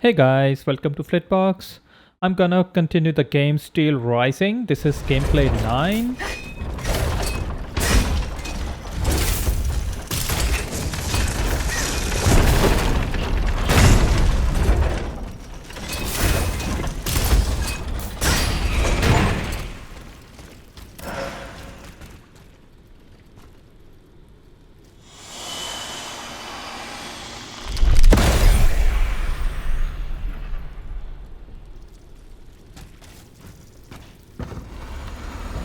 Hey guys, welcome to FlitBox. I'm gonna continue the game Steelrising. This is gameplay 9.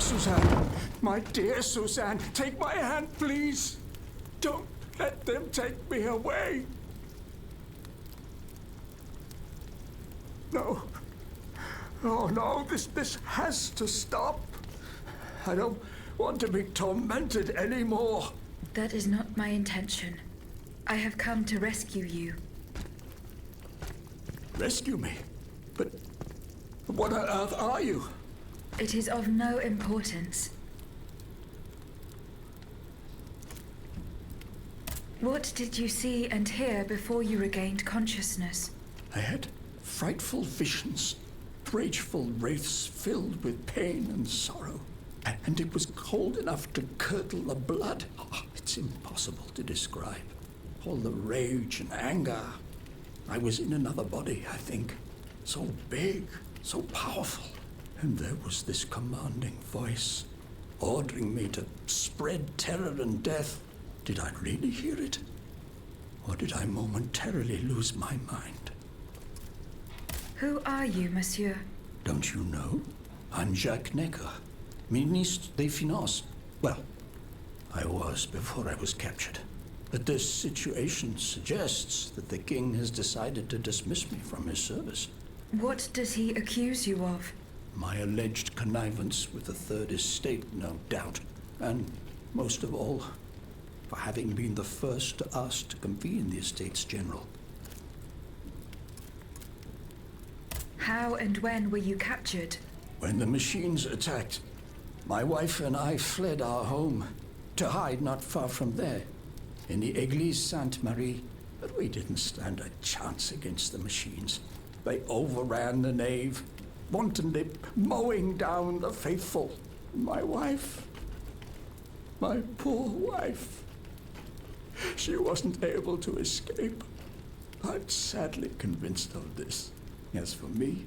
Suzanne, my dear Suzanne, take my hand, please. Don't let them take me away. No. Oh no, this has to stop. I don't want to be tormented anymore. That is not my intention. I have come to rescue you. Rescue me? But what on earth are you? It is of no importance. What did you see and hear before you regained consciousness? I had frightful visions, rageful wraiths filled with pain and sorrow. And it was cold enough to curdle the blood. Oh, it's impossible to describe. All the rage and anger. I was in another body, I think. So big, so powerful. And there was this commanding voice, ordering me to spread terror and death. Did I really hear it? Or did I momentarily lose my mind? Who are you, monsieur? Don't you know? I'm Jacques Necker, Ministre des Finances. Well, I was before I was captured. But this situation suggests that the king has decided to dismiss me from his service. What does he accuse you of? My alleged connivance with the Third Estate, no doubt. And, most of all, for having been the first to ask to convene the Estates General. How and when were you captured? When the machines attacked, my wife and I fled our home to hide not far from there, in the Église Sainte-Marie. But we didn't stand a chance against the machines. They overran the nave, wantonly mowing down the faithful. My wife, my poor wife, she wasn't able to escape. I'm sadly convinced of this. As for me,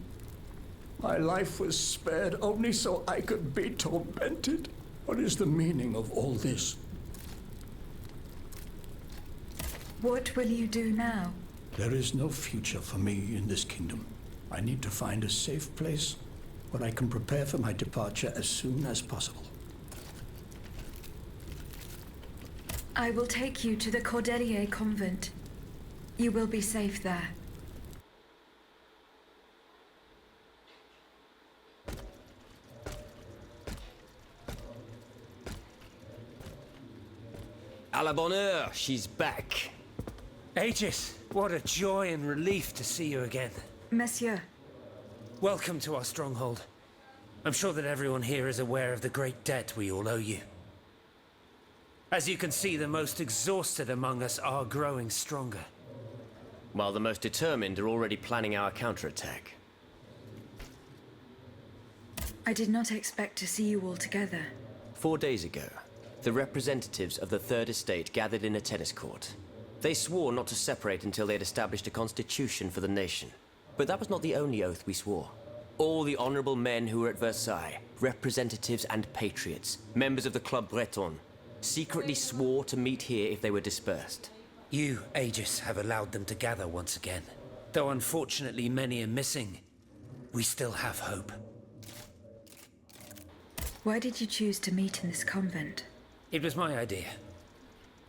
my life was spared only so I could be tormented. What is the meaning of all this? What will you do now? There is no future for me in this kingdom. I need to find a safe place where I can prepare for my departure as soon as possible. I will take you to the Cordelier convent. You will be safe there. À la bonne heure, she's back. Aegis, what a joy and relief to see you again. Monsieur, Welcome to our stronghold. I'm sure that everyone here is aware of the great debt we all owe you. As you can see, the most exhausted among us are growing stronger. While the most determined are already planning our counterattack. I did not expect to see you all together. 4 days ago, the representatives of the Third Estate gathered in a tennis court. They swore not to separate until they had established a constitution for the nation. But that was not the only oath we swore. All the honorable men who were at Versailles, representatives and patriots, members of the Club Breton, secretly swore to meet here if they were dispersed. You, Aegis, have allowed them to gather once again. Though unfortunately many are missing, we still have hope. Why did you choose to meet in this convent? It was my idea.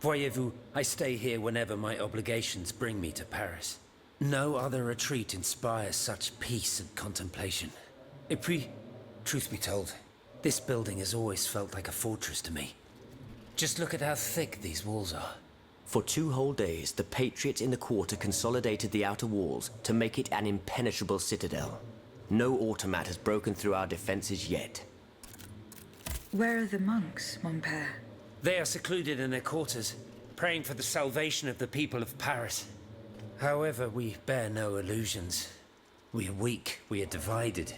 Voyez-vous, I stay here whenever my obligations bring me to Paris. No other retreat inspires such peace and contemplation. Et puis, truth be told, this building has always felt like a fortress to me. Just look at how thick these walls are. For 2 whole days, the patriots in the quarter consolidated the outer walls to make it an impenetrable citadel. No automat has broken through our defenses yet. Where are the monks, mon père? They are secluded in their quarters, praying for the salvation of the people of Paris. However, we bear no illusions. We are weak, we are divided.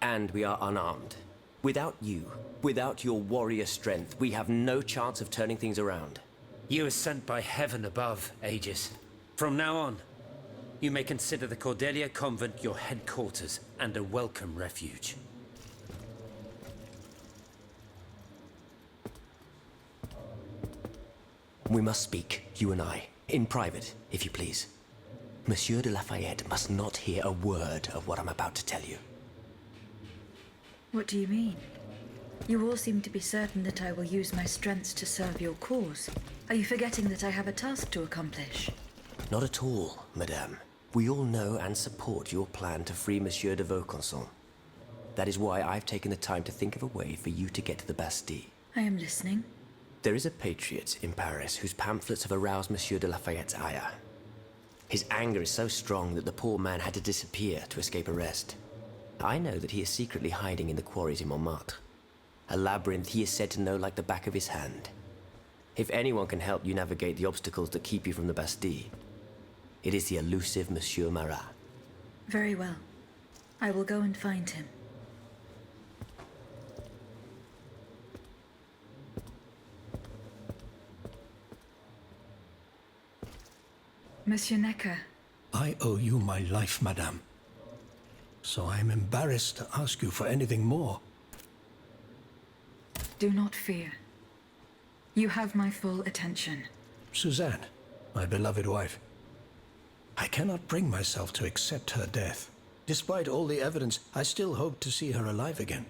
And we are unarmed. Without you, without your warrior strength, we have no chance of turning things around. You are sent by heaven above, Aegis. From now on, you may consider the Cordelia Convent your headquarters and a welcome refuge. We must speak, you and I, in private, if you please. Monsieur de Lafayette must not hear a word of what I'm about to tell you. What do you mean? You all seem to be certain that I will use my strengths to serve your cause. Are you forgetting that I have a task to accomplish? Not at all, madame. We all know and support your plan to free Monsieur de Vaucanson. That is why I've taken the time to think of a way for you to get to the Bastille. I am listening. There is a patriot in Paris whose pamphlets have aroused Monsieur de Lafayette's ire. His anger is so strong that the poor man had to disappear to escape arrest. I know that he is secretly hiding in the quarries in Montmartre. A labyrinth he is said to know like the back of his hand. If anyone can help you navigate the obstacles that keep you from the Bastille, it is the elusive Monsieur Marat. Very well. I will go and find him. Monsieur Necker. I owe you my life, madame. So I am embarrassed to ask you for anything more. Do not fear. You have my full attention. Suzanne, my beloved wife. I cannot bring myself to accept her death. Despite all the evidence, I still hope to see her alive again.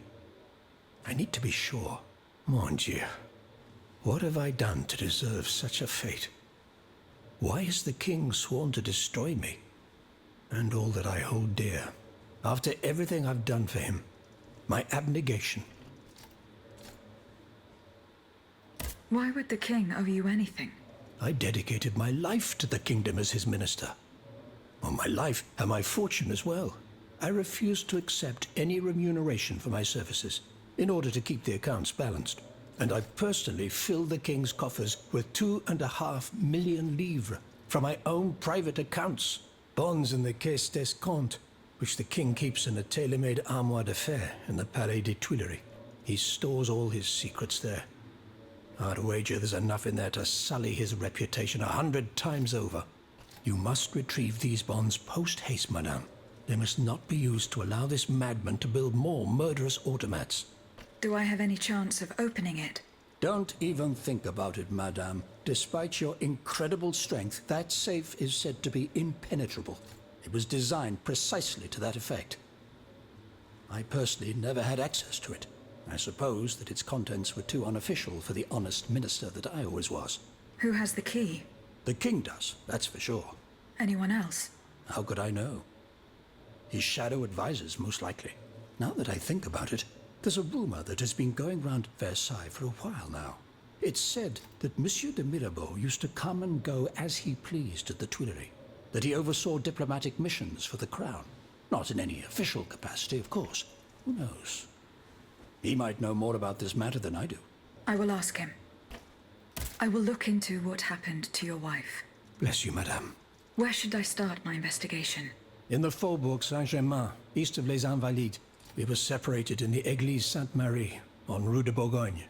I need to be sure. Mon Dieu. What have I done to deserve such a fate? Why has the king sworn to destroy me? And all that I hold dear. After everything I've done for him. My abnegation. Why would the king owe you anything? I dedicated my life to the kingdom as his minister. Well, my life and my fortune as well. I refuse to accept any remuneration for my services in order to keep the accounts balanced. And I personally filled the king's coffers with 2.5 million livres from my own private accounts. Bonds in the Caisse d'Escompte, which the king keeps in a tailor-made armoire de fer in the Palais des Tuileries. He stores all his secrets there. I'd wager there's enough in there to sully his reputation 100 times over. You must retrieve these bonds post-haste, madame. They must not be used to allow this madman to build more murderous automats. Do I have any chance of opening it? Don't even think about it, madame. Despite your incredible strength, that safe is said to be impenetrable. It was designed precisely to that effect. I personally never had access to it. I suppose that its contents were too unofficial for the honest minister that I always was. Who has the key? The king does, that's for sure. Anyone else? How could I know? His shadow advisors, most likely. Now that I think about it, there's a rumor that has been going round Versailles for a while now. It's said that Monsieur de Mirabeau used to come and go as he pleased at the Tuileries, that he oversaw diplomatic missions for the crown. Not in any official capacity, of course. Who knows? He might know more about this matter than I do. I will ask him. I will look into what happened to your wife. Bless you, madame. Where should I start my investigation? In the Faubourg Saint-Germain, east of Les Invalides. We were separated in the Église Sainte-Marie, on Rue de Bourgogne.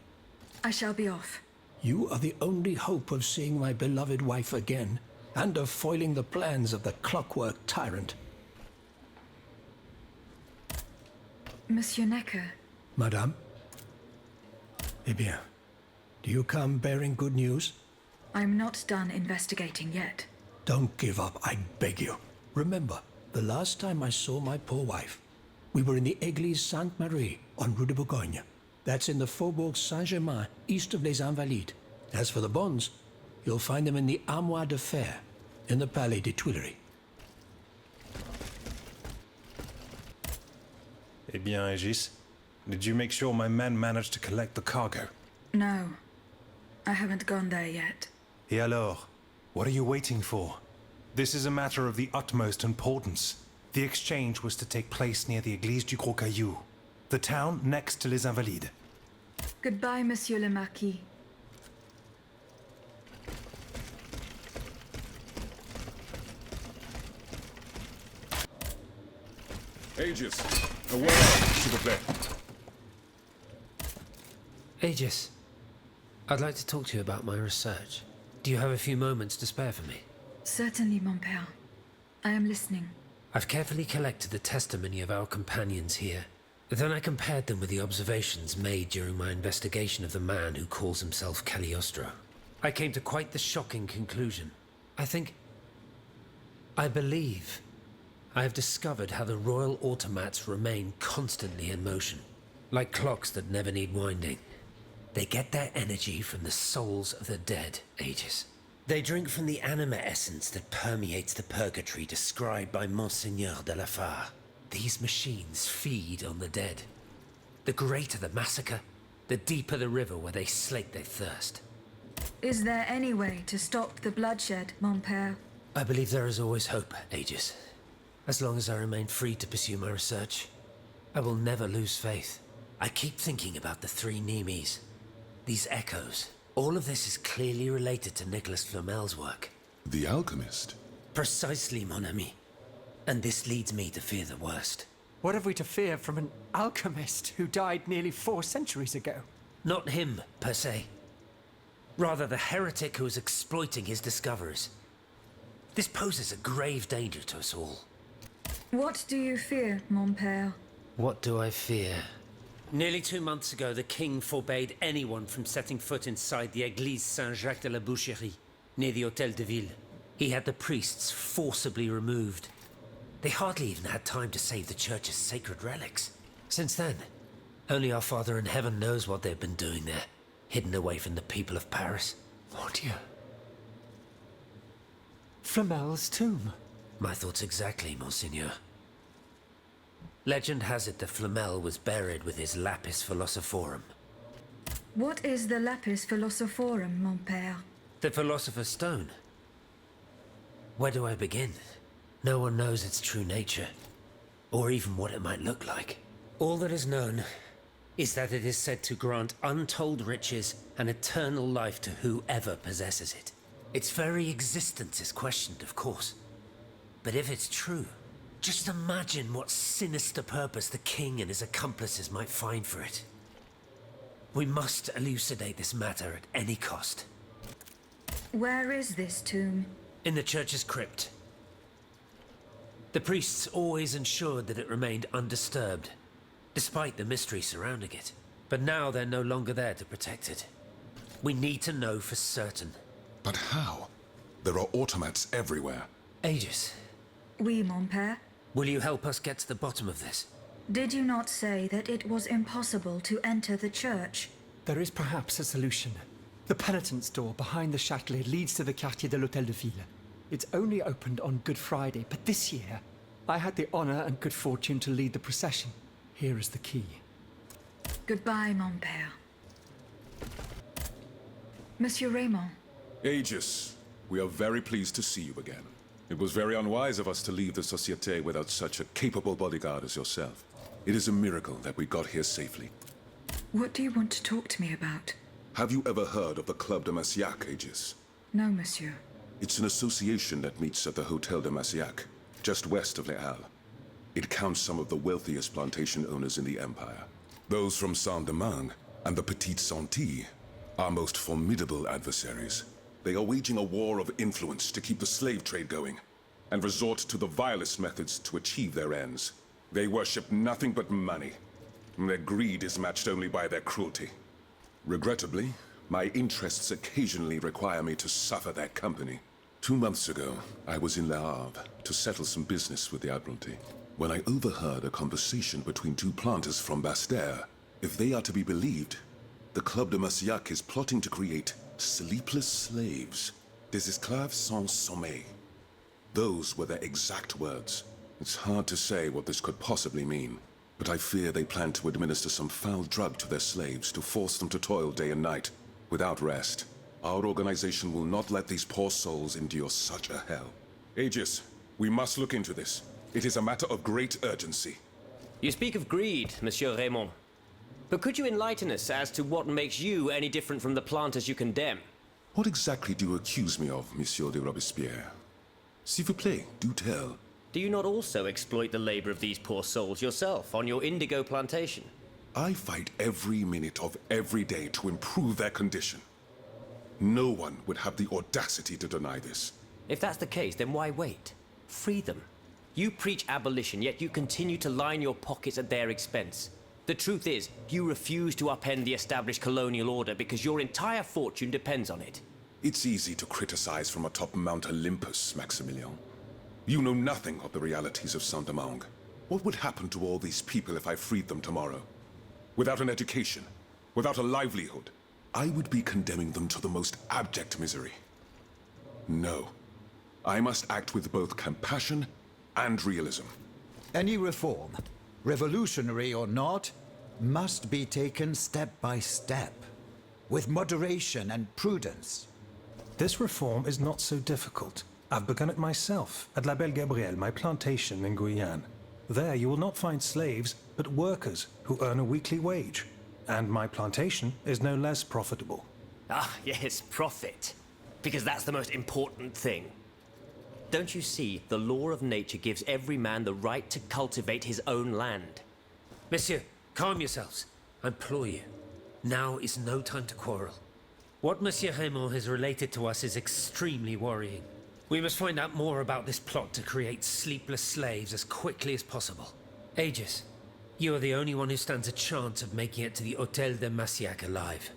I shall be off. You are the only hope of seeing my beloved wife again, and of foiling the plans of the clockwork tyrant. Monsieur Necker. Madame? Eh bien, do you come bearing good news? I'm not done investigating yet. Don't give up, I beg you. Remember, the last time I saw my poor wife, we were in the Église Sainte-Marie on Rue de Bourgogne. That's in the Faubourg Saint-Germain, east of Les Invalides. As for the bonds, you'll find them in the armoire de fer, in the Palais des Tuileries. Eh bien, Aegis, did you make sure my men managed to collect the cargo? No, I haven't gone there yet. Et alors? What are you waiting for? This is a matter of the utmost importance. The exchange was to take place near the Église du Gros Caillou, the town next to Les Invalides. Goodbye, Monsieur le Marquis. Aegis, away, s'il vous plaît. Aegis, I'd like to talk to you about my research. Do you have a few moments to spare for me? Certainly, mon père. I am listening. I've carefully collected the testimony of our companions here. Then I compared them with the observations made during my investigation of the man who calls himself Cagliostro. I came to quite the shocking conclusion. I believe I have discovered how the royal automats remain constantly in motion, like clocks that never need winding. They get their energy from the souls of the dead, Aegis. They drink from the anima essence that permeates the purgatory described by Monseigneur de la Fare. These machines feed on the dead. The greater the massacre, the deeper the river where they slake their thirst. Is there any way to stop the bloodshed, mon père? I believe there is always hope, Aegis. As long as I remain free to pursue my research, I will never lose faith. I keep thinking about the three Nemes. These echoes. All of this is clearly related to Nicholas Flamel's work. The alchemist? Precisely, mon ami. And this leads me to fear the worst. What have we to fear from an alchemist who died nearly 4 centuries ago? Not him, per se. Rather, the heretic who is exploiting his discoveries. This poses a grave danger to us all. What do you fear, mon père? What do I fear? Nearly 2 months ago, the king forbade anyone from setting foot inside the Église Saint-Jacques de la Boucherie, near the Hôtel de Ville. He had the priests forcibly removed. They hardly even had time to save the church's sacred relics. Since then, only our Father in Heaven knows what they've been doing there, hidden away from the people of Paris. Mon Dieu. Flamel's tomb. My thoughts exactly, Monseigneur. Legend has it that Flamel was buried with his lapis philosophorum. What is the lapis philosophorum, mon père? The Philosopher's Stone. Where do I begin? No one knows its true nature, or even what it might look like. All that is known is that it is said to grant untold riches and eternal life to whoever possesses it. Its very existence is questioned, of course. But if it's true, just imagine what sinister purpose the king and his accomplices might find for it. We must elucidate this matter at any cost. Where is this tomb? In the church's crypt. The priests always ensured that it remained undisturbed, despite the mystery surrounding it. But now they're no longer there to protect it. We need to know for certain. But how? There are automats everywhere. Aegis, Oui, mon père. will you help us get to the bottom of this? Did you not say that it was impossible to enter the church? There is perhaps a solution. The penitent's door behind the Châtelet leads to the Quartier de l'Hôtel de Ville. It's only opened on Good Friday, but this year, I had the honor and good fortune to lead the procession. Here is the key. Goodbye, mon père. Monsieur Raymond. Aegis, we are very pleased to see you again. It was very unwise of us to leave the Société without such a capable bodyguard as yourself. It is a miracle that we got here safely. What do you want to talk to me about? Have you ever heard of the Club de Massiac, Aegis? No, monsieur. It's an association that meets at the Hôtel de Massiac, just west of Les Halles. It counts some of the wealthiest plantation owners in the Empire. Those from Saint-Domingue and the Petite Santilles are most formidable adversaries. They are waging a war of influence to keep the slave trade going, and resort to the vilest methods to achieve their ends. They worship nothing but money, and their greed is matched only by their cruelty. Regrettably, my interests occasionally require me to suffer their company. 2 months ago, I was in Le Havre to settle some business with the Admiralty, when I overheard a conversation between 2 planters from Bastère. If they are to be believed, the Club de Massiac is plotting to create sleepless slaves, des esclaves sans sommeil. Those were their exact words. It's hard to say what this could possibly mean, but I fear they plan to administer some foul drug to their slaves to force them to toil day and night, without rest. Our organization will not let these poor souls endure such a hell. Aegis, we must look into this. It is a matter of great urgency. You speak of greed, Monsieur Raymond. But could you enlighten us as to what makes you any different from the planters you condemn? What exactly do you accuse me of, Monsieur de Robespierre? S'il vous plaît, do tell. Do you not also exploit the labor of these poor souls yourself on your indigo plantation? I fight every minute of every day to improve their condition. No one would have the audacity to deny this. If that's the case, then why wait? Free them. You preach abolition, yet you continue to line your pockets at their expense. The truth is, you refuse to upend the established colonial order because your entire fortune depends on it. It's easy to criticize from atop Mount Olympus, Maximilian. You know nothing of the realities of Saint-Domingue. What would happen to all these people if I freed them tomorrow? Without an education, without a livelihood, I would be condemning them to the most abject misery. No. I must act with both compassion and realism. Any reform, revolutionary or not, must be taken step by step, with moderation and prudence. This reform is not so difficult. I've begun it myself at La Belle Gabrielle, my plantation in Guyane. There you will not find slaves, but workers who earn a weekly wage. And my plantation is no less profitable. Ah, yes, profit. Because that's the most important thing. Don't you see, the law of nature gives every man the right to cultivate his own land. Monsieur, calm yourselves. I implore you. Now is no time to quarrel. What Monsieur Raymond has related to us is extremely worrying. We must find out more about this plot to create sleepless slaves as quickly as possible. Aegis, you are the only one who stands a chance of making it to the Hôtel de Massiac alive.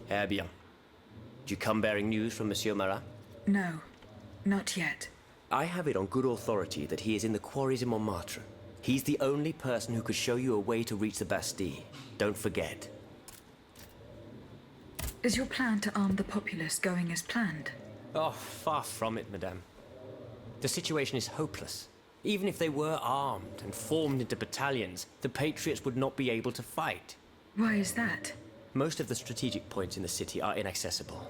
Eh bien. Did you come bearing news from Monsieur Marat? No, not yet. I have it on good authority that he is in the quarries in Montmartre. He's the only person who could show you a way to reach the Bastille. Don't forget. Is your plan to arm the populace going as planned? Oh, far from it, madame. The situation is hopeless. Even if they were armed and formed into battalions, the Patriots would not be able to fight. Why is that? Most of the strategic points in the city are inaccessible.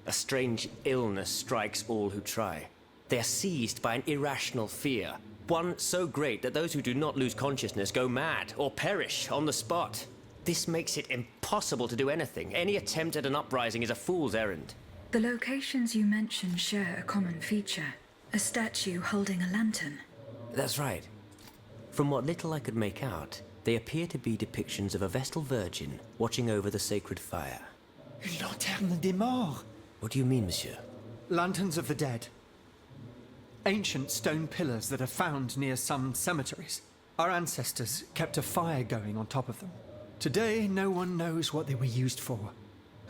A strange illness strikes all who try. They are seized by an irrational fear, one so great that those who do not lose consciousness go mad or perish on the spot. This makes it impossible to do anything. Any attempt at an uprising is a fool's errand. The locations you mention share a common feature. A statue holding a lantern. That's right. From what little I could make out, they appear to be depictions of a Vestal Virgin watching over the sacred fire. Une lanterne des morts. What do you mean, monsieur? Lanterns of the dead. Ancient stone pillars that are found near some cemeteries. Our ancestors kept a fire going on top of them. Today, no one knows what they were used for.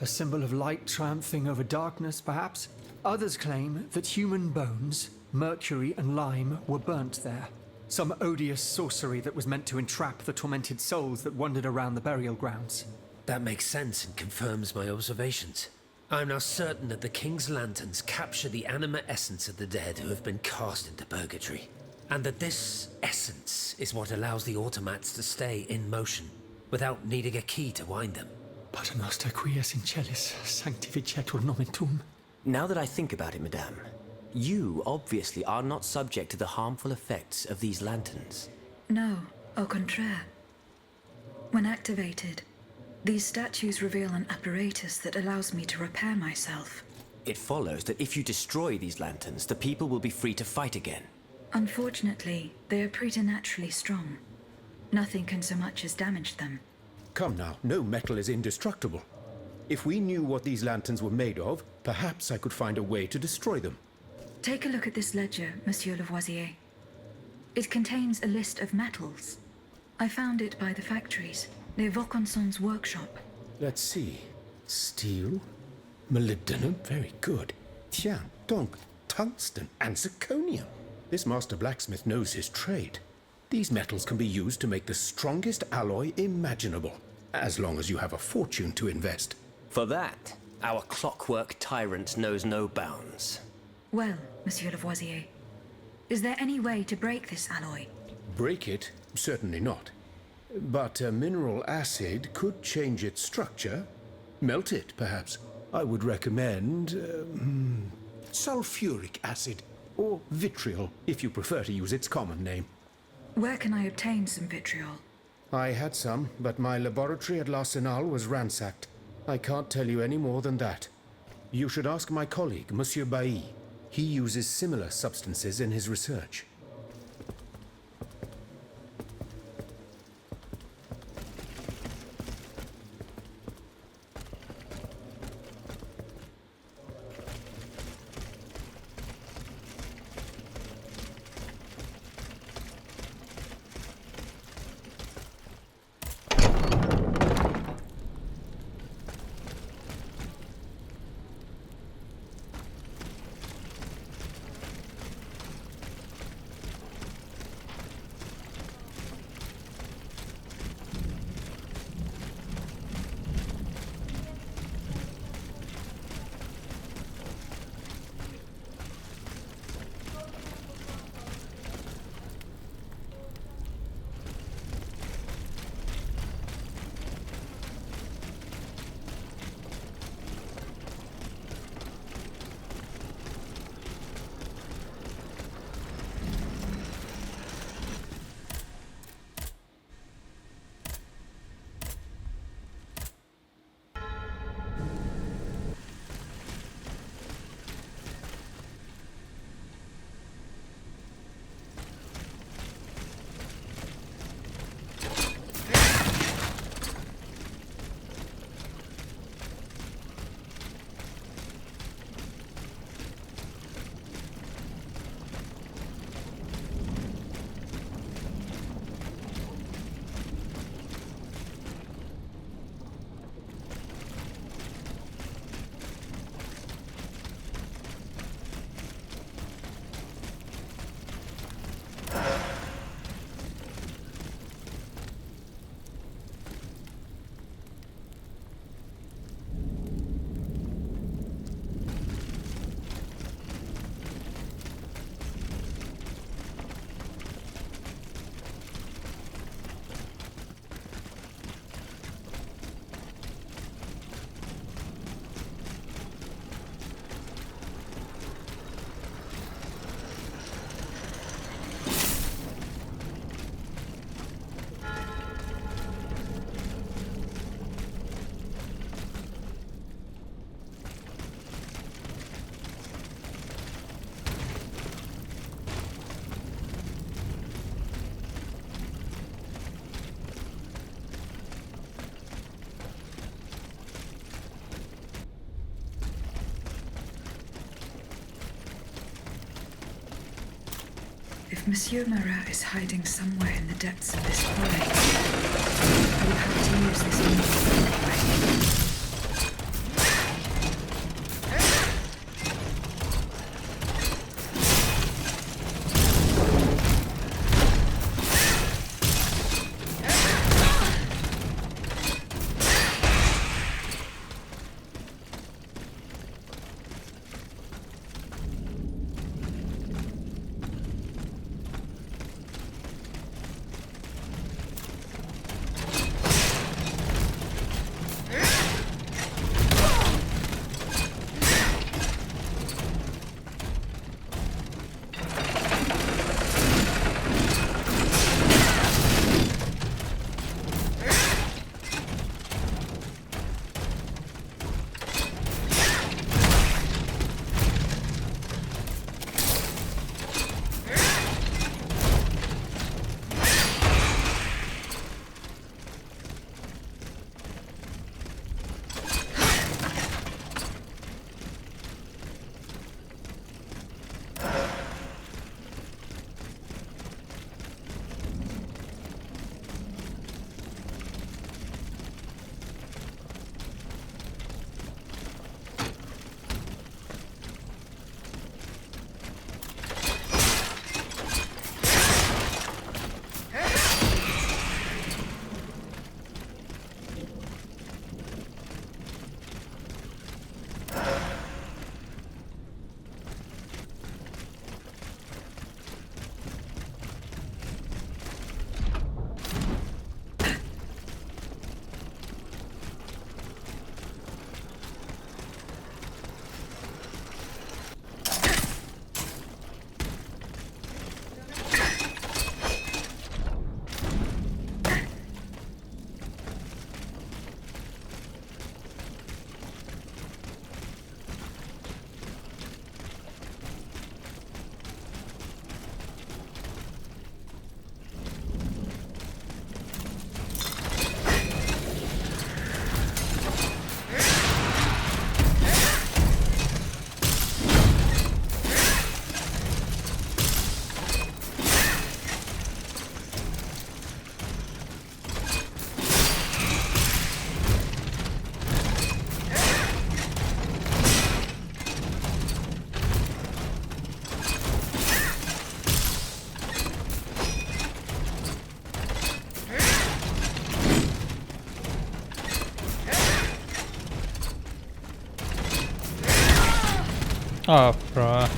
A symbol of light triumphing over darkness, perhaps? Others claim that human bones, mercury and lime, were burnt there. Some odious sorcery that was meant to entrap the tormented souls that wandered around the burial grounds. That makes sense and confirms my observations. I am now certain that the King's lanterns capture the anima essence of the dead who have been cast into purgatory. And that this essence is what allows the automats to stay in motion, without needing a key to wind them. Pater noster qui es in celis, sanctificetur nomen tuum. Now that I think about it, madame, you obviously are not subject to the harmful effects of these lanterns. No, au contraire. When activated, these statues reveal an apparatus that allows me to repair myself. It follows that if you destroy these lanterns, the people will be free to fight again. Unfortunately, they are preternaturally strong. Nothing can so much as damage them. Come now, no metal is indestructible. If we knew what these lanterns were made of, perhaps I could find a way to destroy them. Take a look at this ledger, Monsieur Lavoisier. It contains a list of metals. I found it by the factories, near Vaucanson's workshop. Let's see. Steel, molybdenum, very good. Tiens, donc, tungsten and zirconium. This master blacksmith knows his trade. These metals can be used to make the strongest alloy imaginable, as long as you have a fortune to invest. For that, our clockwork tyrant knows no bounds. Well, Monsieur Lavoisier, is there any way to break this alloy? Break it? Certainly not. But a mineral acid could change its structure. Melt it, perhaps. I would recommend sulfuric acid, or vitriol, if you prefer to use its common name. Where can I obtain some vitriol? I had some, but my laboratory at L'Arsenal was ransacked. I can't tell you any more than that. You should ask my colleague, Monsieur Bailly. He uses similar substances in his research. If Monsieur Marat is hiding somewhere in the depths of this forest, I will have to use this means anyway. Oh, bruh.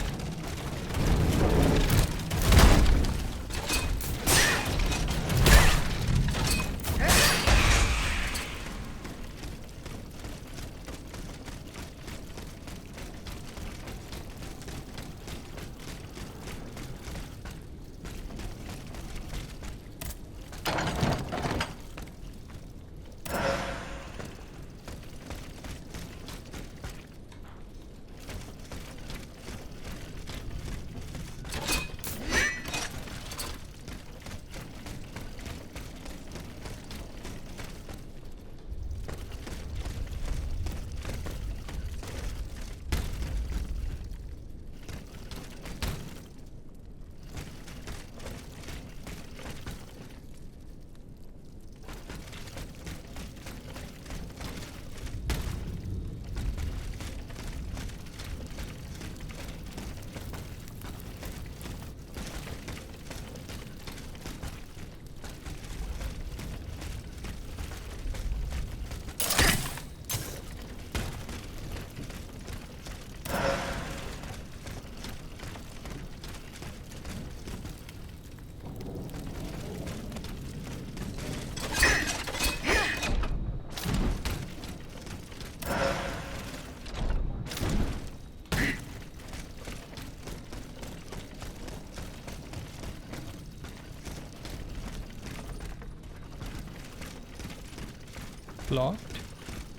Blocked.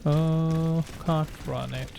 Can't run it.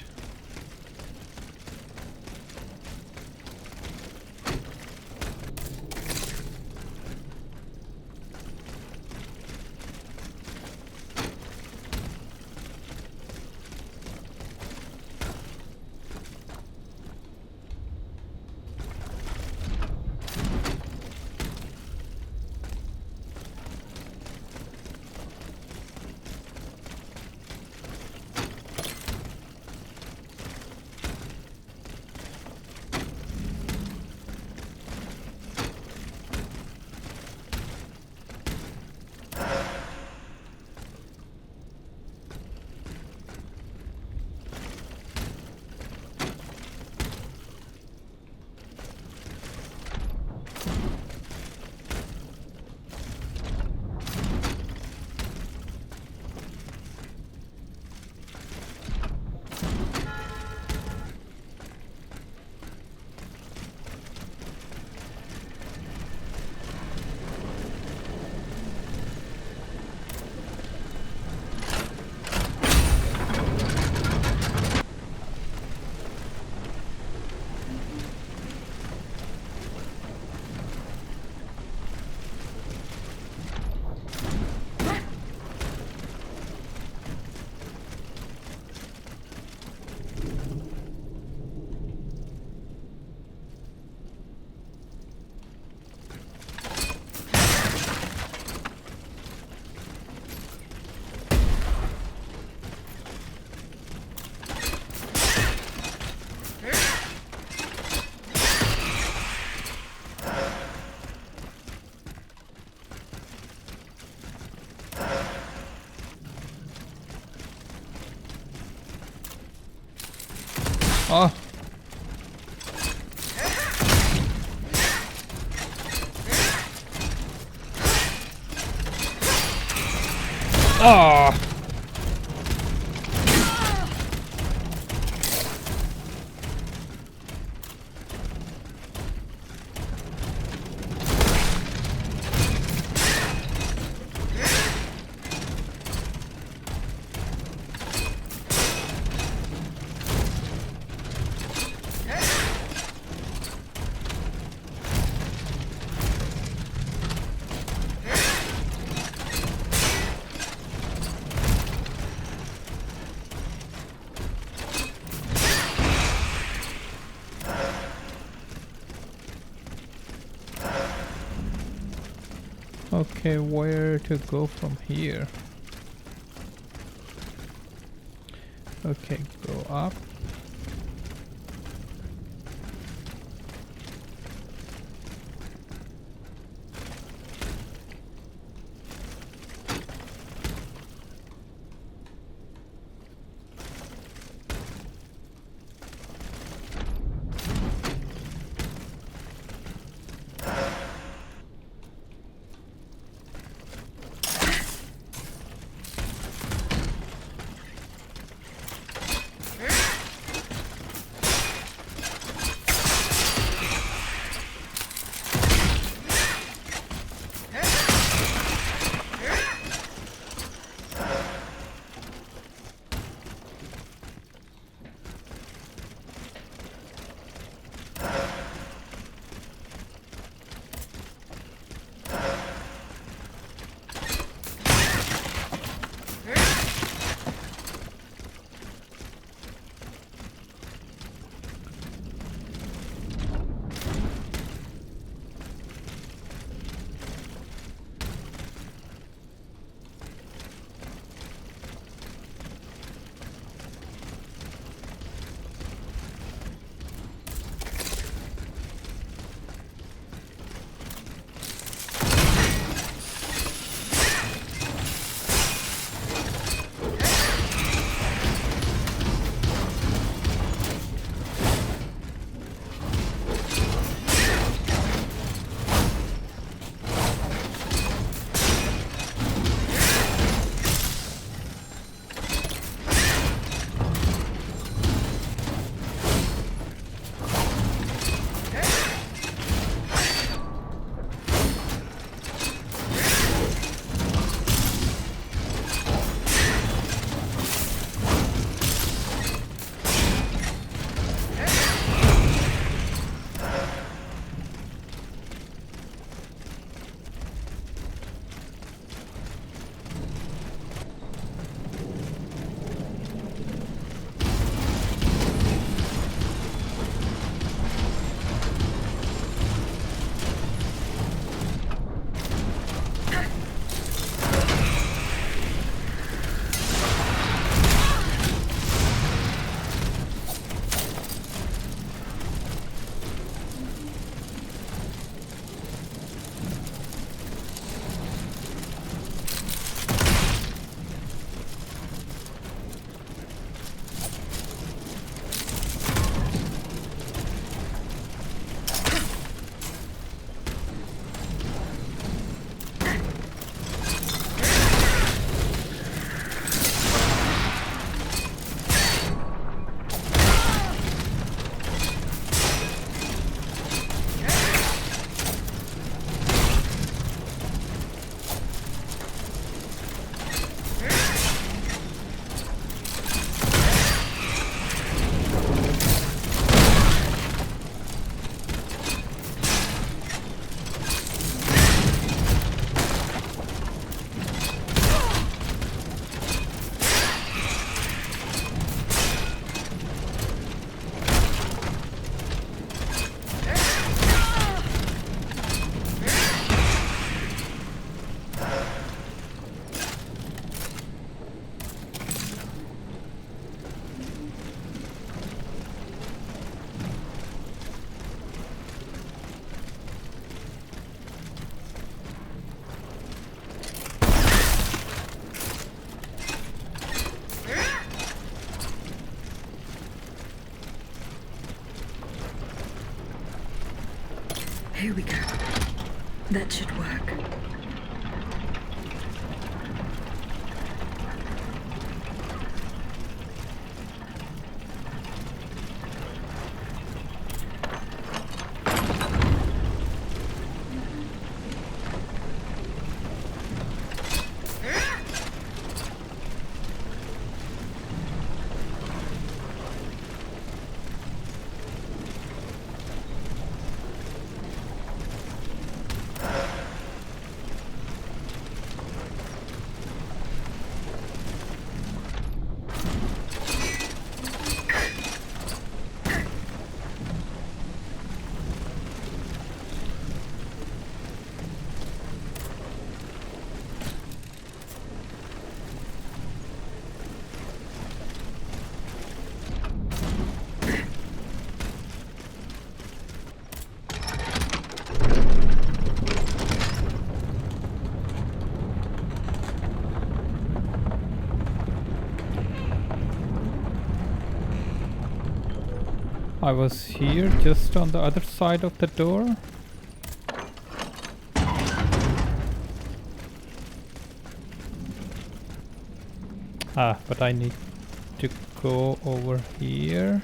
Oh. Oh. Okay, where to go from here? Okay, go up. Here we go. That should work. I was here, just on the other side of the door. Ah, but I need to go over here.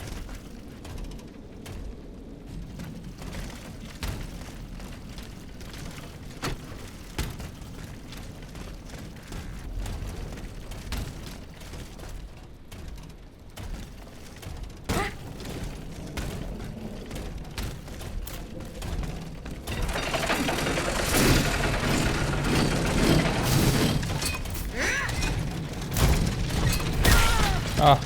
Ah.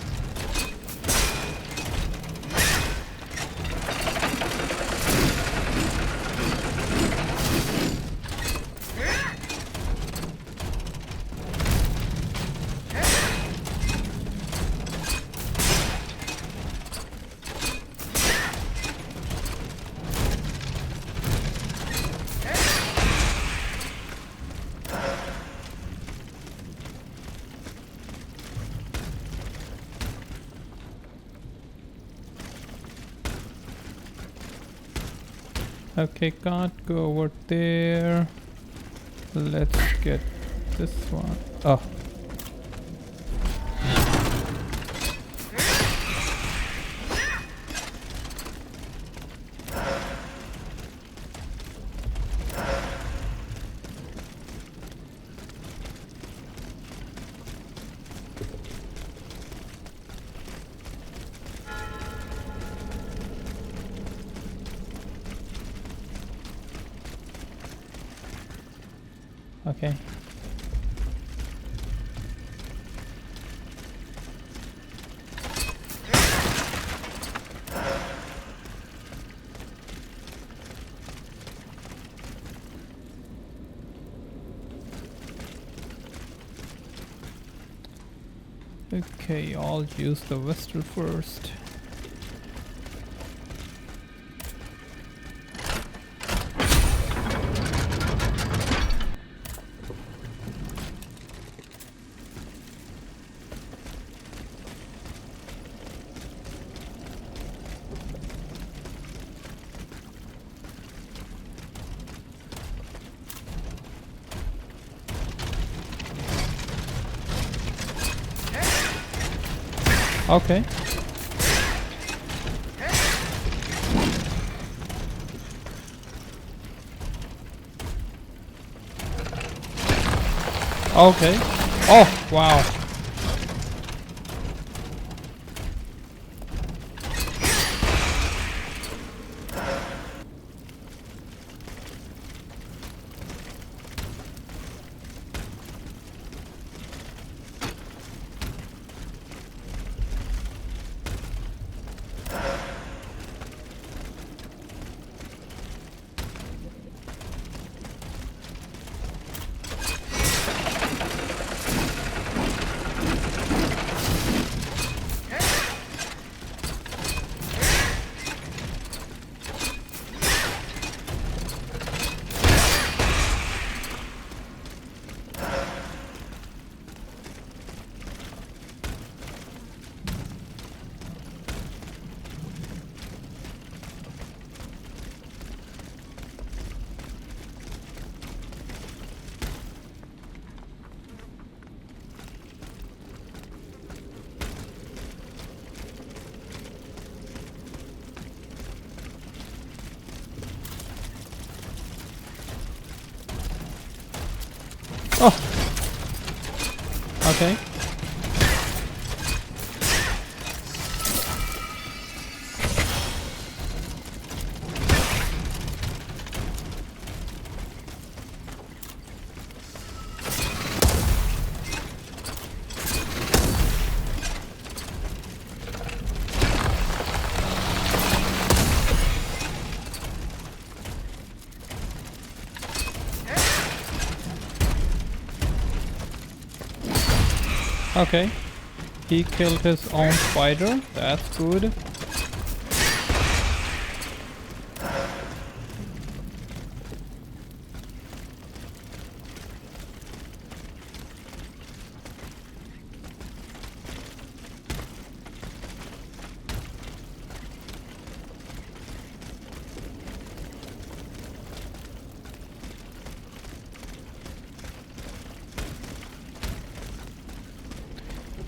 Okay, can't go over there. Let's get this one. Oh. Okay. Okay, I'll use the Vestal first. Okay. Okay. Oh, wow. Oh! Okay. Okay, he killed his own spider, that's good.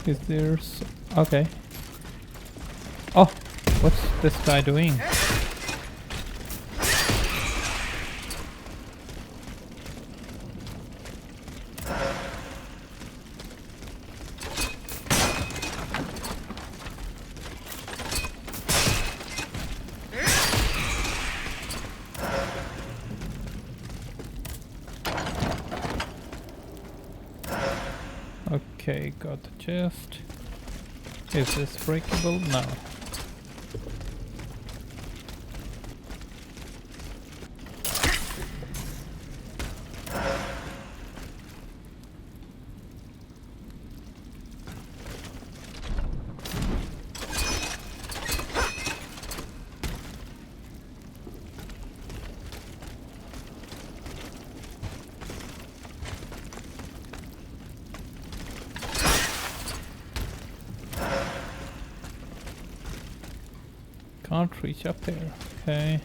Is there okay. Oh, what's this guy doing? Okay, got the chest. Is this breakable? No. Can't reach up there. Okay.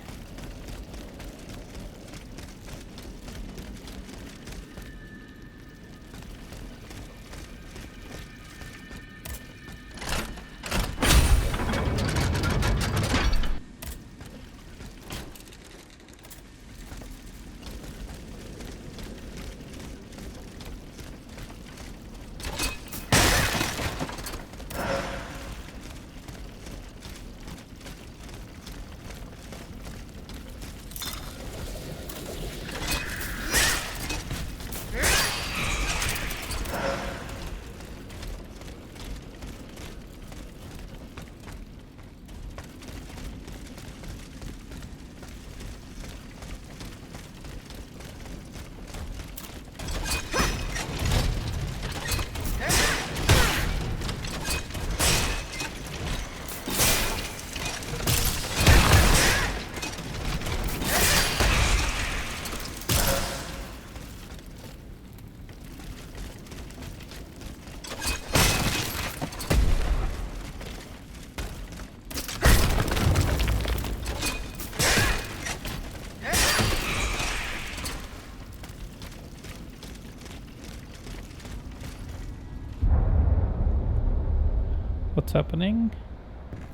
What's happening?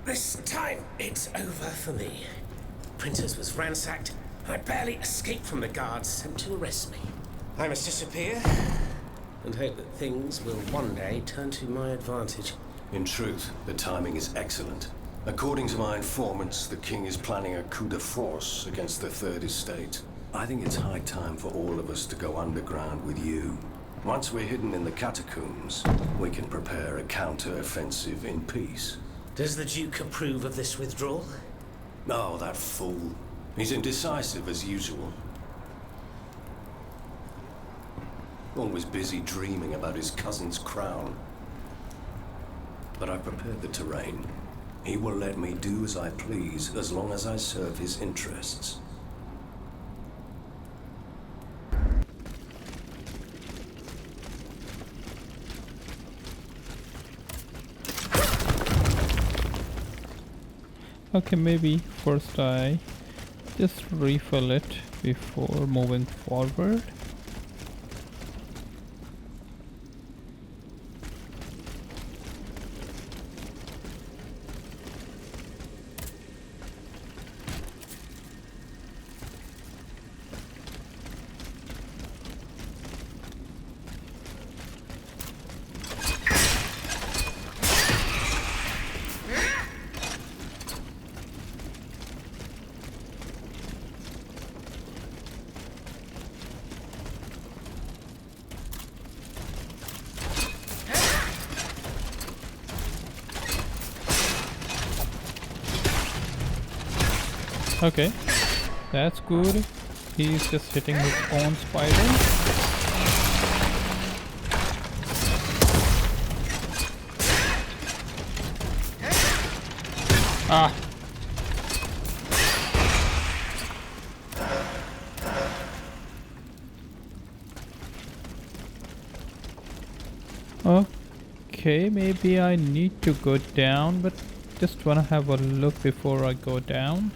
This time, it's over for me. Printers was ransacked. I barely escaped from the guards sent to arrest me. I must disappear and hope that things will one day turn to my advantage. In truth, the timing is excellent. According to my informants, the king is planning a coup de force against the Third Estate. I think it's high time for all of us to go underground with you. Once we're hidden in the catacombs, we can prepare a counter-offensive in peace. Does the Duke approve of this withdrawal? Oh, that fool. He's indecisive as usual. Always busy dreaming about his cousin's crown. But I've prepared the terrain. He will let me do as I please as long as I serve his interests. Okay, maybe first I just refill it before moving forward. Okay, that's good. He's just hitting his own spider. Ah. Okay, maybe I need to go down, but just wanna have a look before I go down.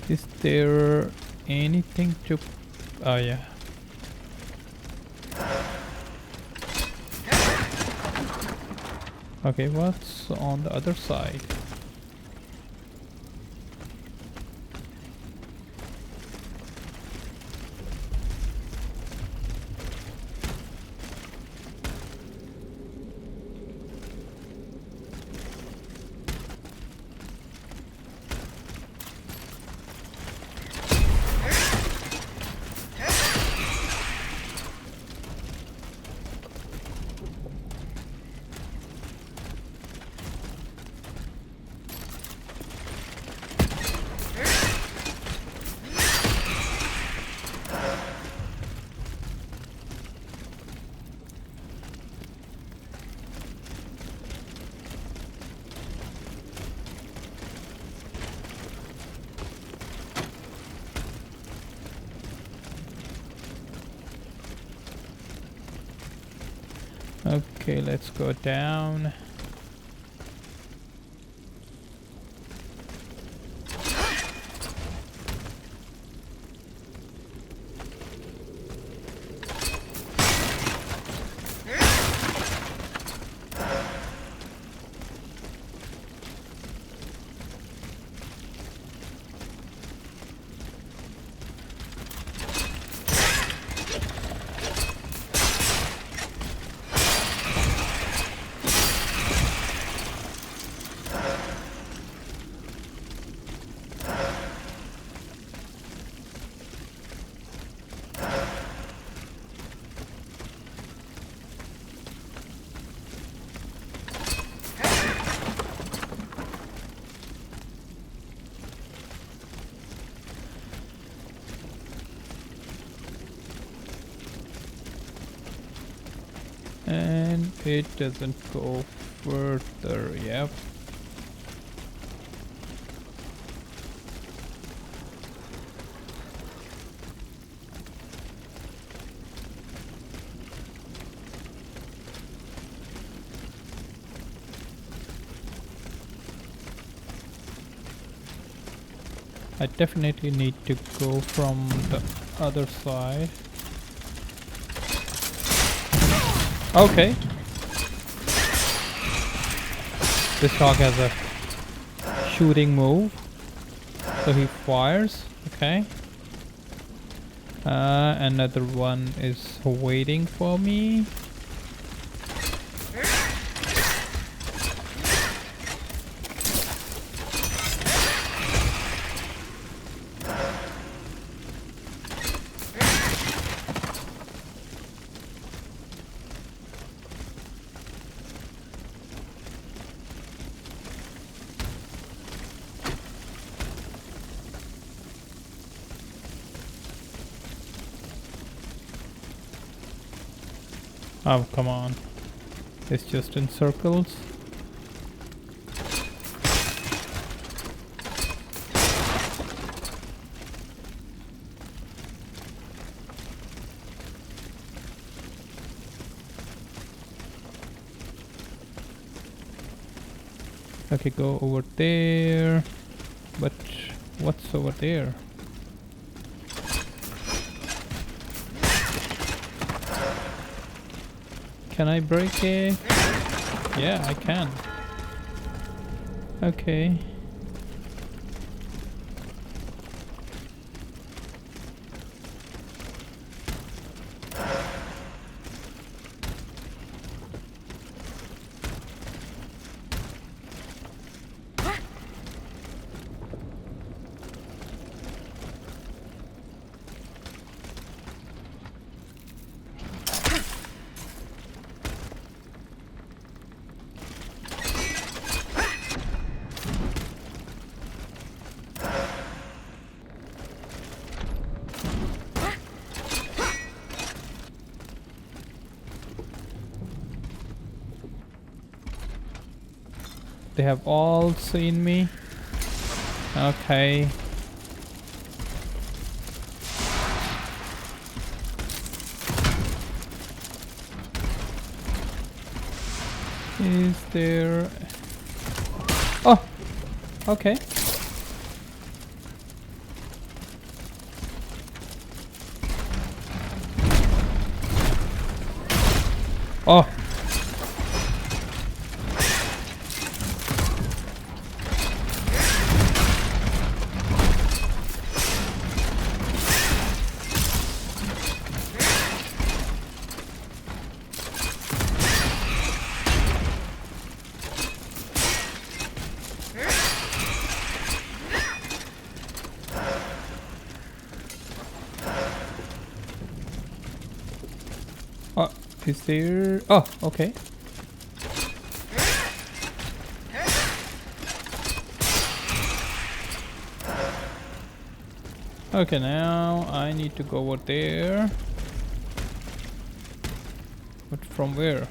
Is there anything to... Oh yeah. Okay, what's on the other side? Okay, let's go down. And it doesn't go further, yep. I definitely need to go from the other side. Okay. This dog has a shooting move. So he fires. Okay. Another one is waiting for me. Oh, come on. It's just in circles. Okay, go over there. But what's over there? Can I break it? Yeah, I can. Okay. They have all seen me. Okay. Is there... Oh! Okay. Oh! Oh, is there... Oh, okay. Okay, now I need to go over there. But from where?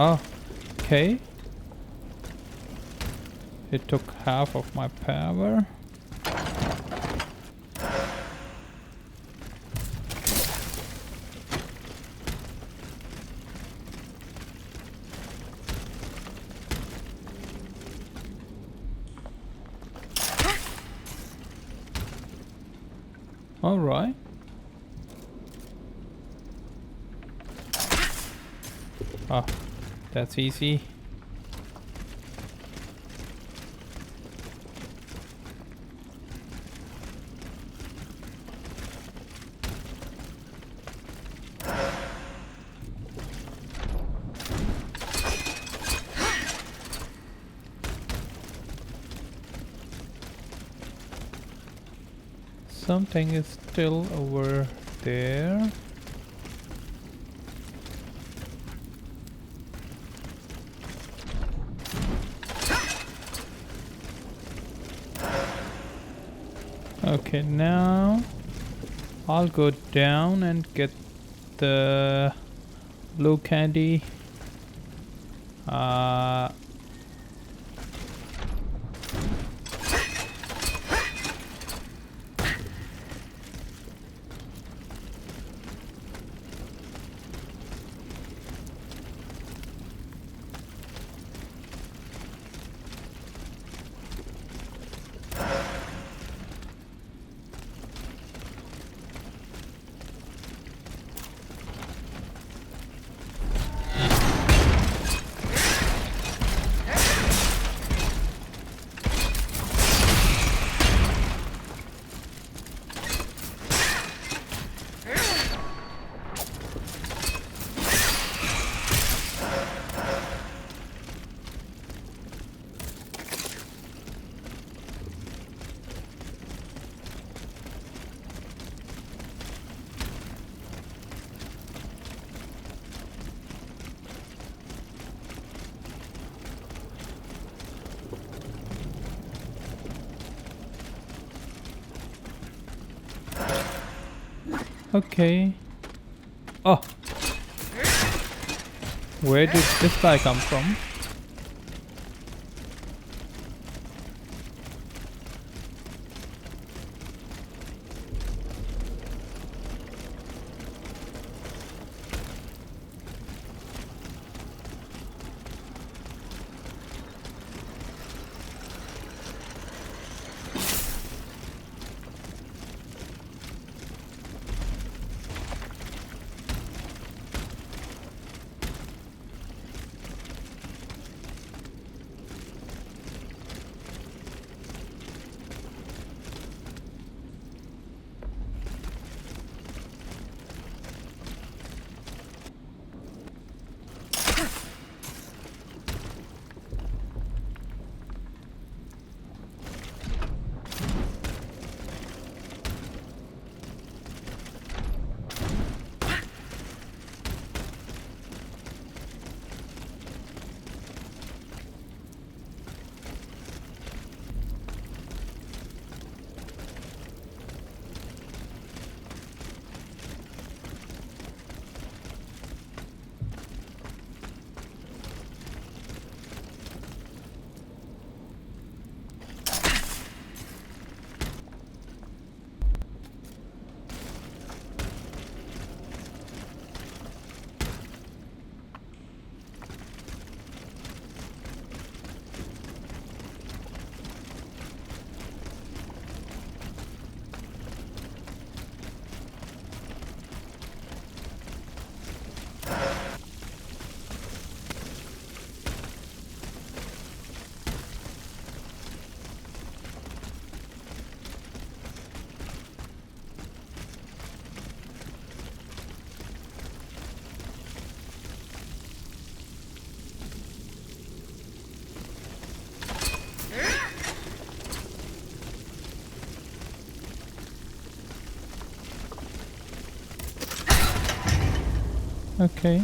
Oh, okay. It took half of my power. All right. Ah. That's easy. Something is still over there. Okay, now I'll go down and get the blue candy. Okay. Oh. Where did this guy come from? Okay.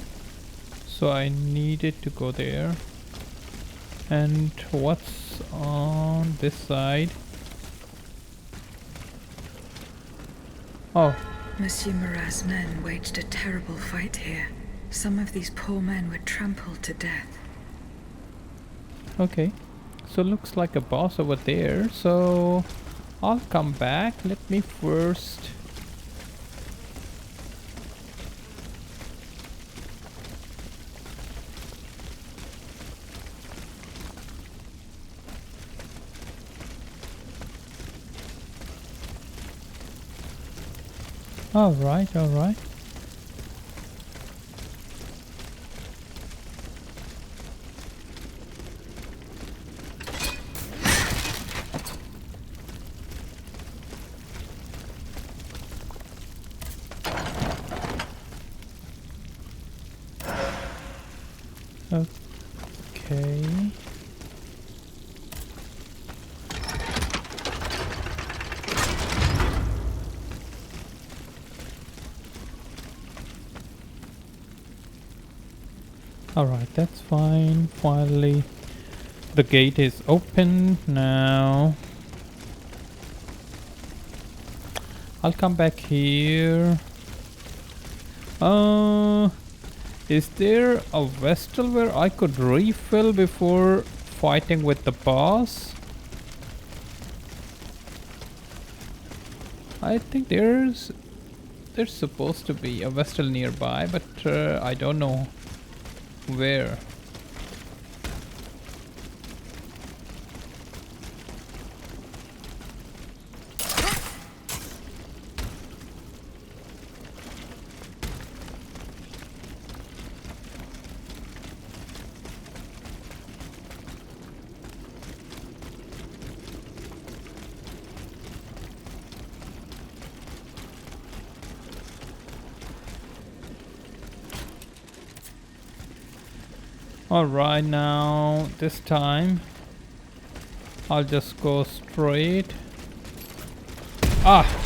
So I needed to go there. And what's on this side? Oh. Monsieur Marat's men waged a terrible fight here. Some of these poor men were trampled to death. Okay. So looks like a boss over there. So I'll come back. Let me first... Alright, alright. Okay. Alright, that's fine. Finally, the gate is open now. I'll come back here. Is there a vessel where I could refill before fighting with the boss? I think there's supposed to be a vessel nearby, but I don't know where. Alright, now this time I'll just go straight. Ah!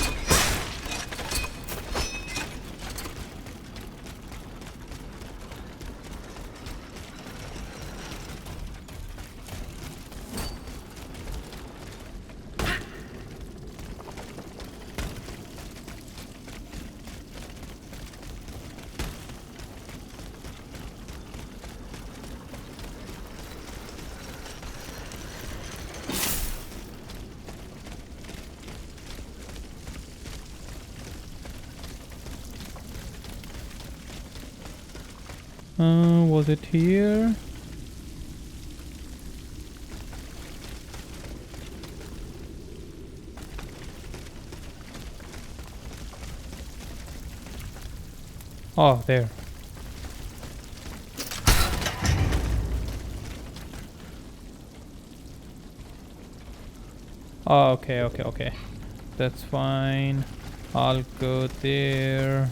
Was it here? Oh, there. Oh, okay. That's fine. I'll go there.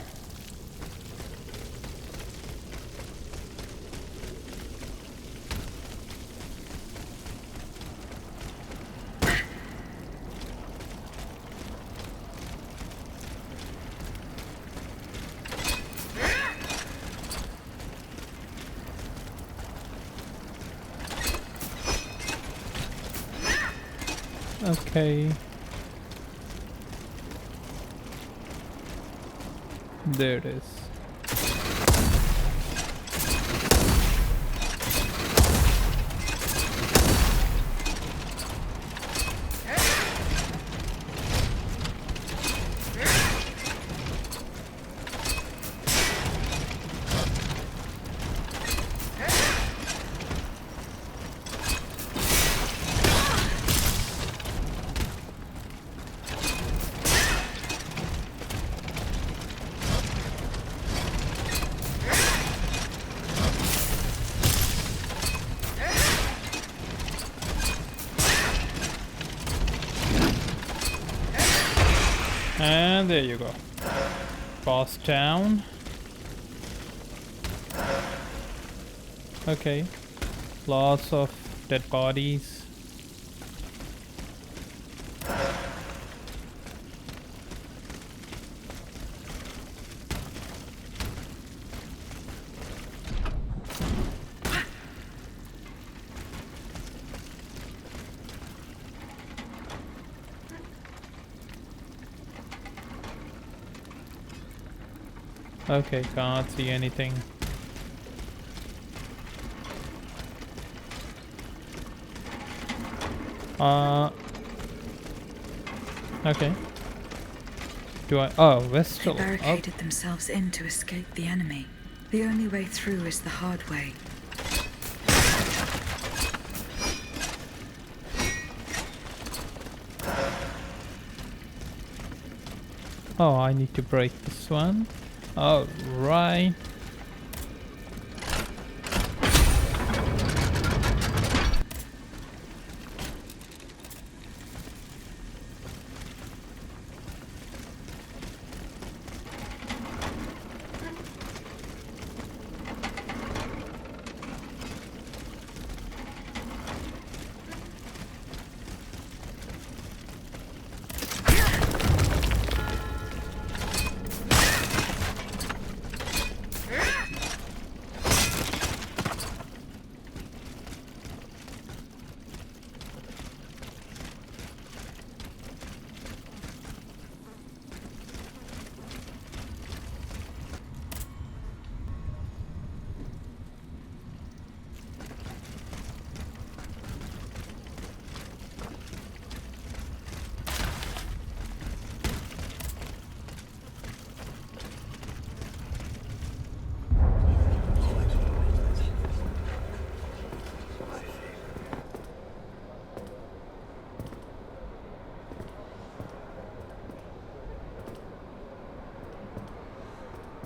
Okay. There it is. And there you go. Boss down. Okay. Lots of dead bodies. Okay, can't see anything. Okay. Do I? Oh, Vestal. They barricaded themselves in to escape the enemy. The only way through is the hard way. Oh, I need to break this one. All right.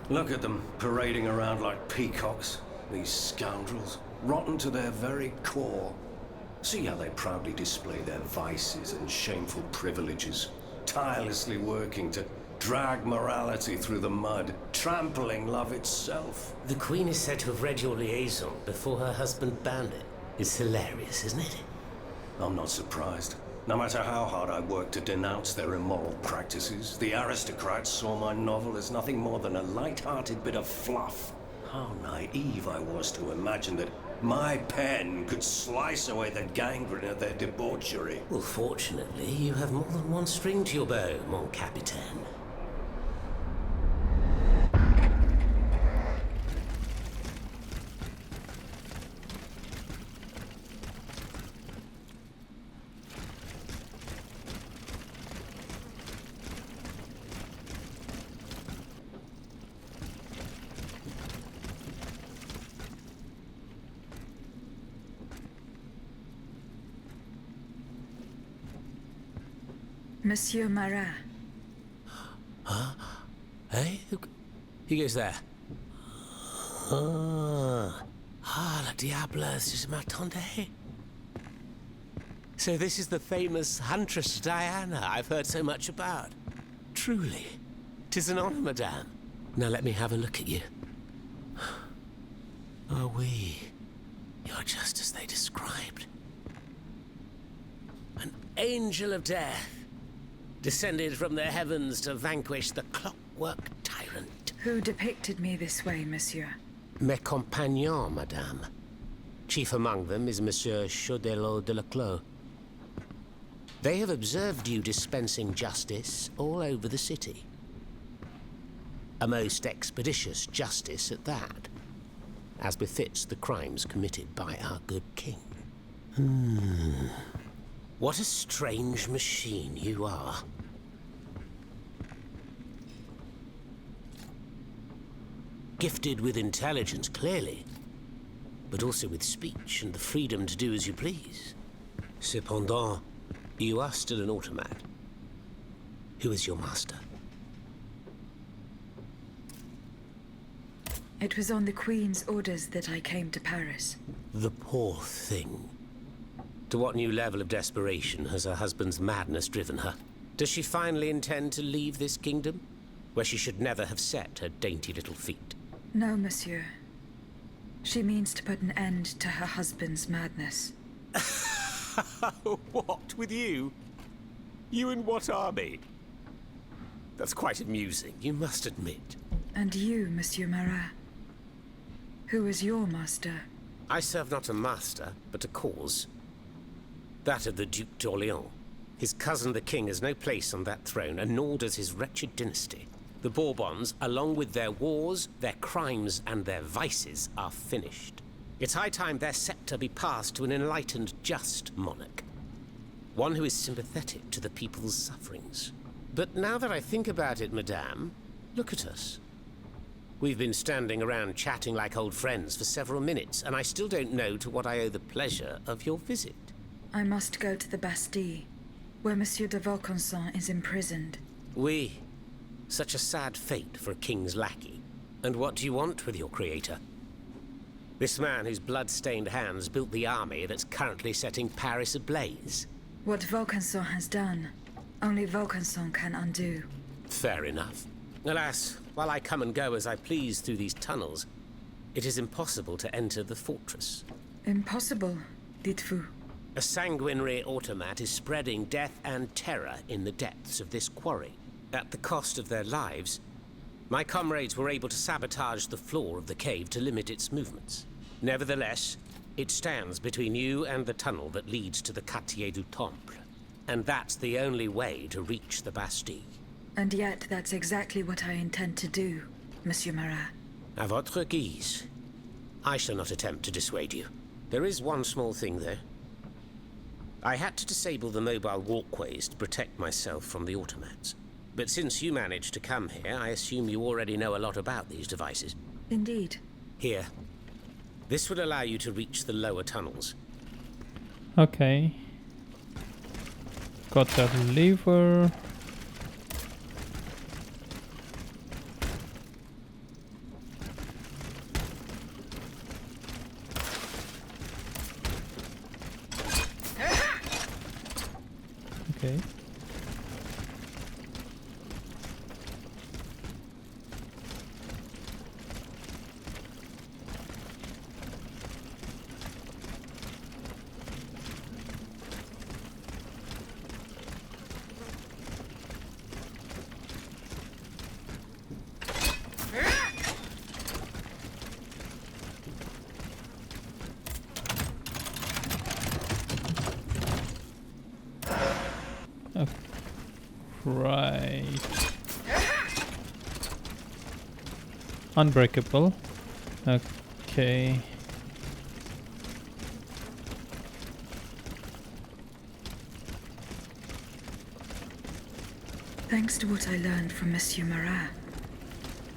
Look at them, parading around like peacocks. These scoundrels, rotten to their very core. See how they proudly display their vices and shameful privileges, tirelessly working to drag morality through the mud, trampling love itself. The Queen is said to have read your liaison before her husband banned it. It's hilarious, isn't it? I'm not surprised. No matter how hard I worked to denounce their immoral practices, the aristocrats saw my novel as nothing more than a light-hearted bit of fluff. How naive I was to imagine that my pen could slice away the gangrene of their debauchery. Well, fortunately, you have more than one string to your bow, mon capitaine. Monsieur Marat. Huh? Hey? Who goes there? La diable, je m'attendais. So this is the famous Huntress Diana I've heard so much about. Truly. 'Tis an honor, madame. Now let me have a look at you. Oh, oui. You're just as they described. An angel of death. Descended from the heavens to vanquish the clockwork tyrant. Who depicted me this way, monsieur? Mes compagnons, madame. Chief among them is Monsieur Chaudelot de Leclos. They have observed you dispensing justice all over the city. A most expeditious justice at that, as befits the crimes committed by our good king. What a strange machine you are. Gifted with intelligence, clearly, but also with speech and the freedom to do as you please. Cependant, you are still an automat. Who is your master? It was on the Queen's orders that I came to Paris. The poor thing. To what new level of desperation has her husband's madness driven her? Does she finally intend to leave this kingdom, where she should never have set her dainty little feet? No, monsieur. She means to put an end to her husband's madness. What, with you? You in what army? That's quite amusing, you must admit. And you, Monsieur Marat? Who is your master? I serve not a master, but a cause. That of the Duc d'Orléans. His cousin the king has no place on that throne, and nor does his wretched dynasty. The Bourbons, along with their wars, their crimes, and their vices, are finished. It's high time their scepter be passed to an enlightened, just monarch. One who is sympathetic to the people's sufferings. But now that I think about it, madame, look at us. We've been standing around chatting like old friends for several minutes, and I still don't know to what I owe the pleasure of your visit. I must go to the Bastille, where Monsieur de Vaucanson is imprisoned. Oui. Such a sad fate for a king's lackey. And what do you want with your creator? This man whose blood-stained hands built the army that's currently setting Paris ablaze. What Vaucanson has done, only Vaucanson can undo. Fair enough. Alas, while I come and go as I please through these tunnels, it is impossible to enter the fortress. Impossible, dites-vous? A sanguinary automat is spreading death and terror in the depths of this quarry. At the cost of their lives, my comrades were able to sabotage the floor of the cave to limit its movements. Nevertheless, it stands between you and the tunnel that leads to the Quartier du Temple. And that's the only way to reach the Bastille. And yet that's exactly what I intend to do, Monsieur Marat. À votre guise. I shall not attempt to dissuade you. There is one small thing, though. I had to disable the mobile walkways to protect myself from the automats. But since you managed to come here, I assume you already know a lot about these devices. Indeed. Here. This would allow you to reach the lower tunnels. Okay. Got that lever. Okay. Right. Unbreakable. Okay. Thanks to what I learned from Monsieur Marat,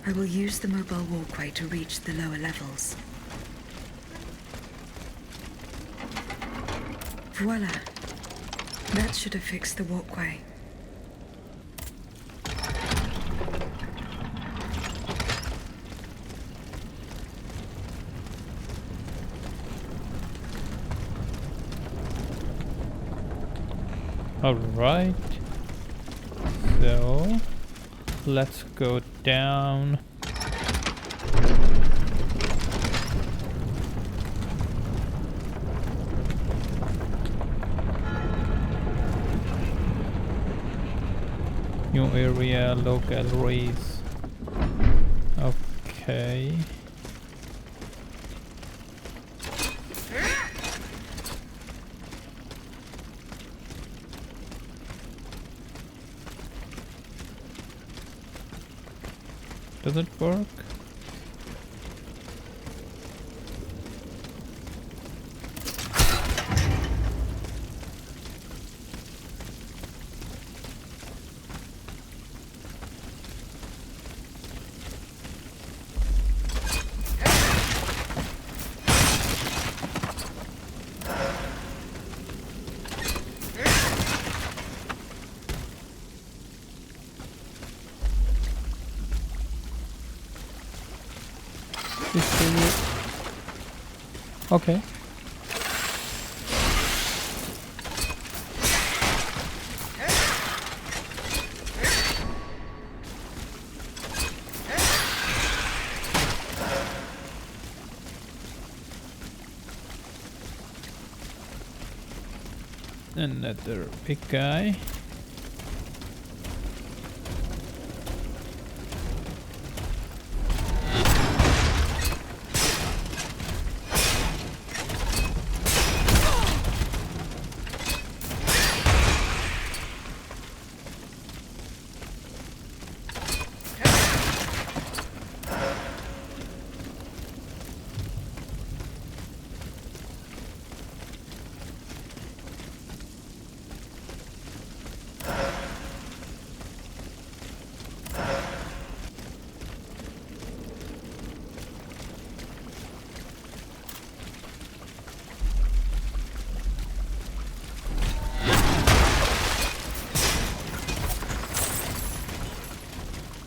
I will use the mobile walkway to reach the lower levels. Voila. That should have fixed the walkway. All right. So let's go down. New area, low galleries. Okay. Does it work? Okay. Another big guy.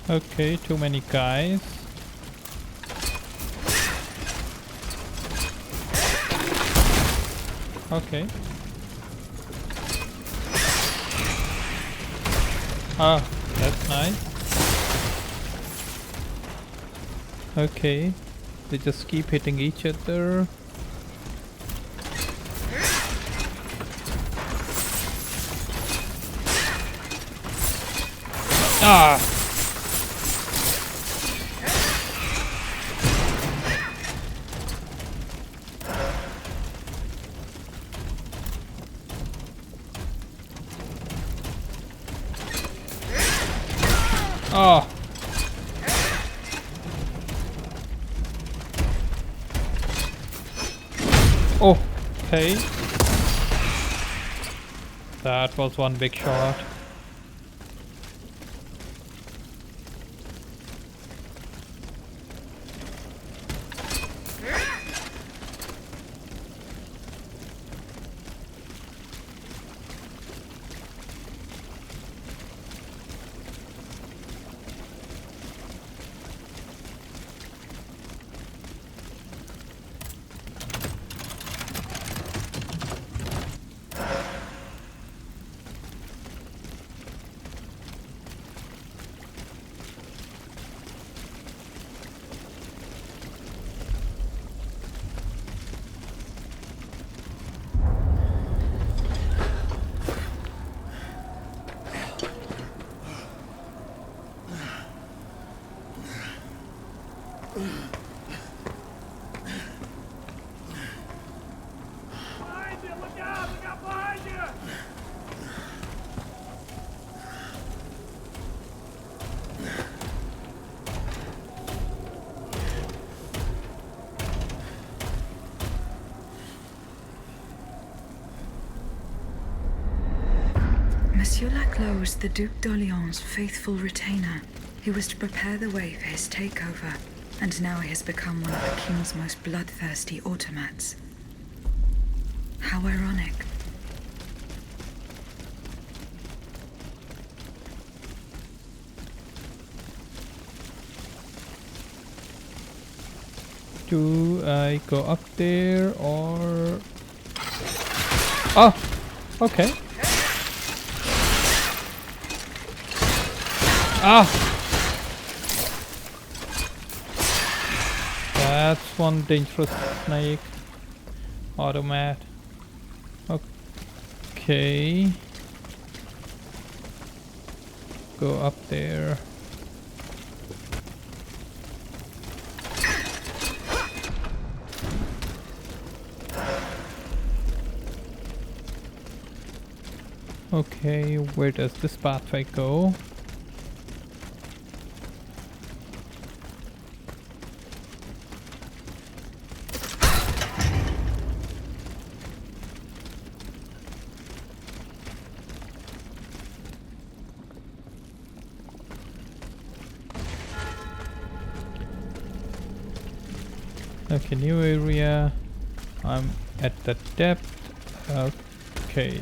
Okay, too many guys. Okay. Ah, that's nice. Okay, they just keep hitting each other. Ah! Oh! Oh, okay. That was one big shot. Monsieur Laclos was the Duc d'Orléans' faithful retainer. He was to prepare the way for his takeover, and now he has become one of the king's most bloodthirsty automats. How ironic. Do I go up there or... Oh! Okay. Ah! That's one dangerous snake. Automat. Okay. Go up there. Okay, where does this pathway go? Okay, new area. I'm at the depth. Okay.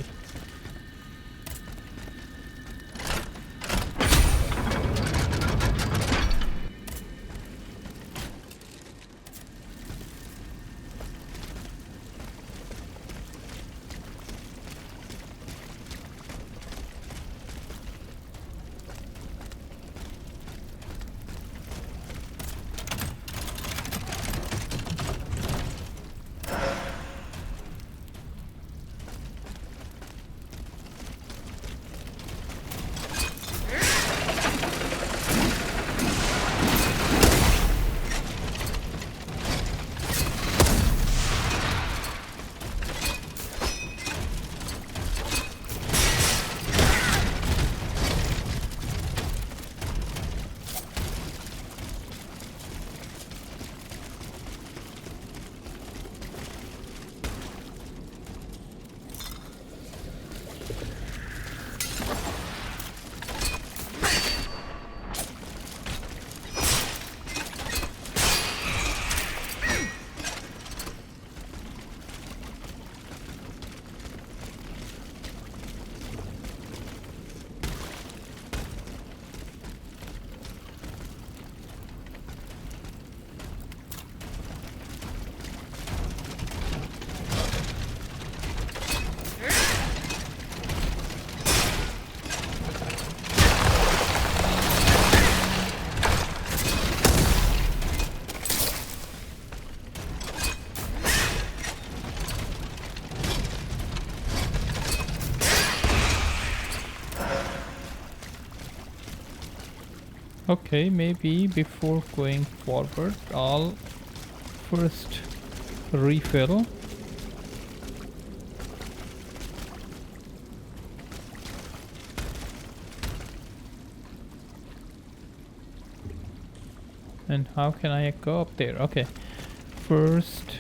Okay, maybe before going forward, I'll first refill. And how can I go up there? Okay, first.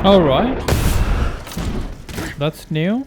All right, that's new.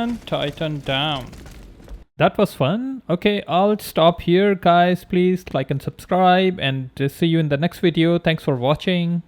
and Titan down. That was fun. Okay, I'll stop here, guys. Please like and subscribe, and see you in the next video. Thanks for watching.